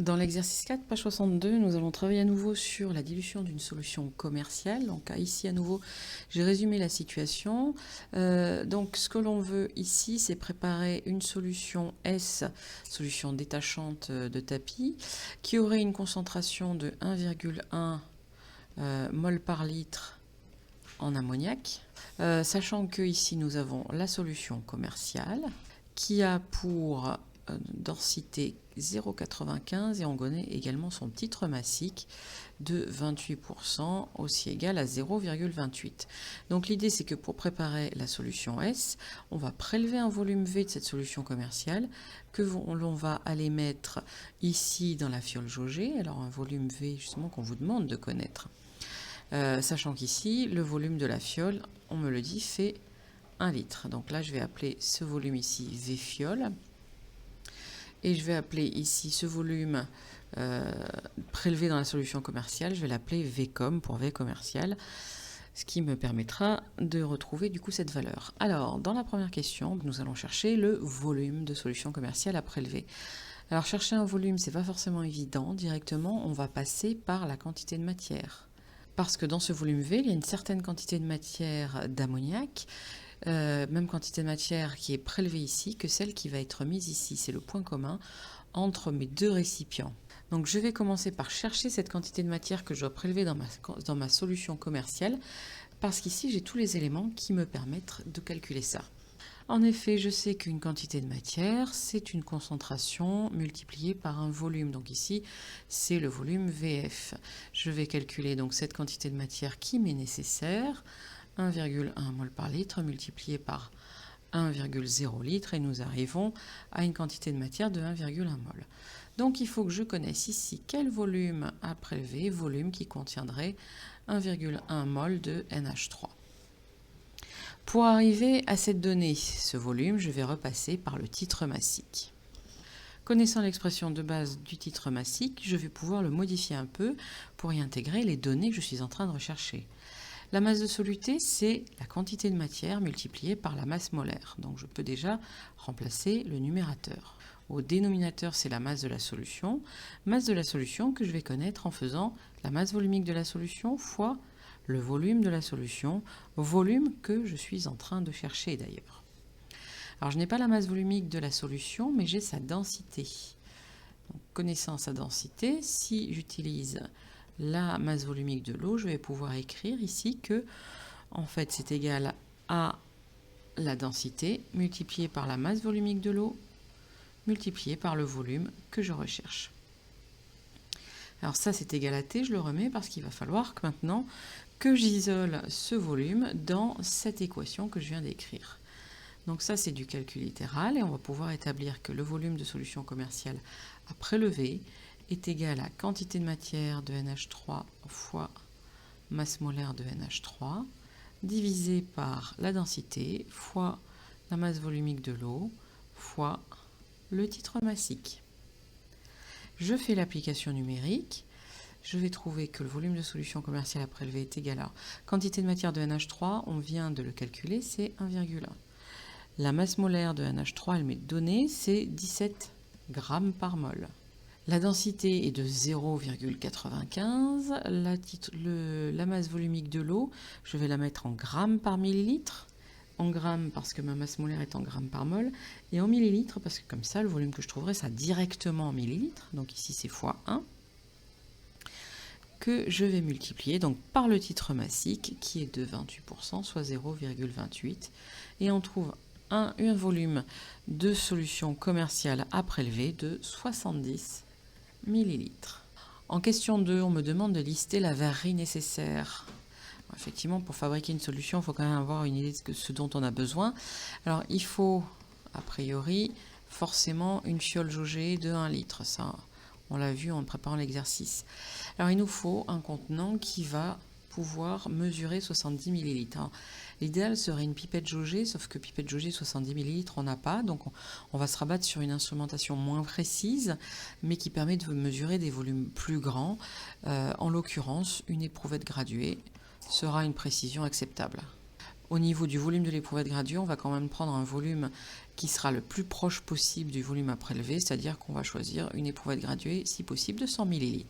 Dans l'exercice 4, page 62, nous allons travailler à nouveau sur la dilution d'une solution commerciale. Donc ici, à nouveau, j'ai résumé la situation. Donc ce que l'on veut ici, c'est préparer une solution S, solution détachante de tapis, qui aurait une concentration de 1,1 mol par litre en ammoniac. Sachant que ici, nous avons la solution commerciale qui a pour densité 0,95 et on connaît également son titre massique de 28%, aussi égal à 0,28. Donc l'idée c'est que pour préparer la solution S, on va prélever un volume V de cette solution commerciale que l'on va aller mettre ici dans la fiole jaugée, alors un volume V justement qu'on vous demande de connaître. Sachant qu'ici, le volume de la fiole, on me le dit, fait 1 litre. Donc là, je vais appeler ce volume ici V fiole. Et je vais appeler ici ce volume prélevé dans la solution commerciale, je vais l'appeler VCOM pour V commercial, ce qui me permettra de retrouver du coup cette valeur. Alors, dans la première question, nous allons chercher le volume de solution commerciale à prélever. Alors, chercher un volume, c'est pas forcément évident. Directement, on va passer par la quantité de matière. Parce que dans ce volume V, il y a une certaine quantité de matière d'ammoniac, même quantité de matière qui est prélevée ici que celle qui va être mise ici. C'est le point commun entre mes deux récipients. Donc je vais commencer par chercher cette quantité de matière que je dois prélever dans ma solution commerciale, parce qu'ici j'ai tous les éléments qui me permettent de calculer ça. En effet, je sais qu'une quantité de matière, c'est une concentration multipliée par un volume. Donc ici, c'est le volume VF. Je vais calculer donc cette quantité de matière qui m'est nécessaire, 1,1 mol par litre multiplié par 1,0 litre et nous arrivons à une quantité de matière de 1,1 mol. Donc il faut que je connaisse ici quel volume à prélever, volume qui contiendrait 1,1 mol de NH3. Pour arriver à cette donnée, ce volume, je vais repasser par le titre massique. Connaissant l'expression de base du titre massique, je vais pouvoir le modifier un peu pour y intégrer les données que je suis en train de rechercher. La masse de soluté, c'est la quantité de matière multipliée par la masse molaire. Donc je peux déjà remplacer le numérateur. Au dénominateur, c'est la masse de la solution. Masse de la solution que je vais connaître en faisant la masse volumique de la solution fois le volume de la solution, volume que je suis en train de chercher d'ailleurs. Alors je n'ai pas la masse volumique de la solution, mais j'ai sa densité. Donc, connaissant sa densité, si j'utilise la masse volumique de l'eau, je vais pouvoir écrire ici que en fait c'est égal à la densité multipliée par la masse volumique de l'eau multipliée par le volume que je recherche. Alors ça c'est égal à T, je le remets parce qu'il va falloir que maintenant que j'isole ce volume dans cette équation que je viens d'écrire. Donc ça c'est du calcul littéral et on va pouvoir établir que le volume de solution commerciale à prélever est égal à quantité de matière de NH3 fois masse molaire de NH3 divisé par la densité fois la masse volumique de l'eau fois le titre massique. Je fais l'application numérique. Je vais trouver que le volume de solution commerciale à prélever est égal à quantité de matière de NH3, on vient de le calculer, c'est 1,1. La masse molaire de NH3, elle m'est donnée, c'est 17 grammes par mol. La densité est de 0,95. La masse volumique de l'eau, je vais la mettre en grammes par millilitre. En grammes parce que ma masse molaire est en grammes par mol. Et en millilitres parce que comme ça, le volume que je trouverai sera directement en millilitres. Donc ici, c'est fois 1. Que je vais multiplier donc par le titre massique qui est de 28%, soit 0,28. Et on trouve un volume de solution commerciale à prélever de 70 millilitres. En question 2, on me demande de lister la verrerie nécessaire. Effectivement, pour fabriquer une solution, il faut quand même avoir une idée de ce dont on a besoin. Alors, il faut, a priori, forcément une fiole jaugée de 1 litre. Ça, on l'a vu en préparant l'exercice. Alors, il nous faut un contenant qui va pouvoir mesurer 70 millilitres. L'idéal serait une pipette jaugée, sauf que pipette jaugée 70 millilitres, on n'a pas. Donc, on va se rabattre sur une instrumentation moins précise, mais qui permet de mesurer des volumes plus grands. En l'occurrence, une éprouvette graduée sera une précision acceptable. Au niveau du volume de l'éprouvette graduée, on va quand même prendre un volume qui sera le plus proche possible du volume à prélever, c'est-à-dire qu'on va choisir une éprouvette graduée, si possible, de 100 ml.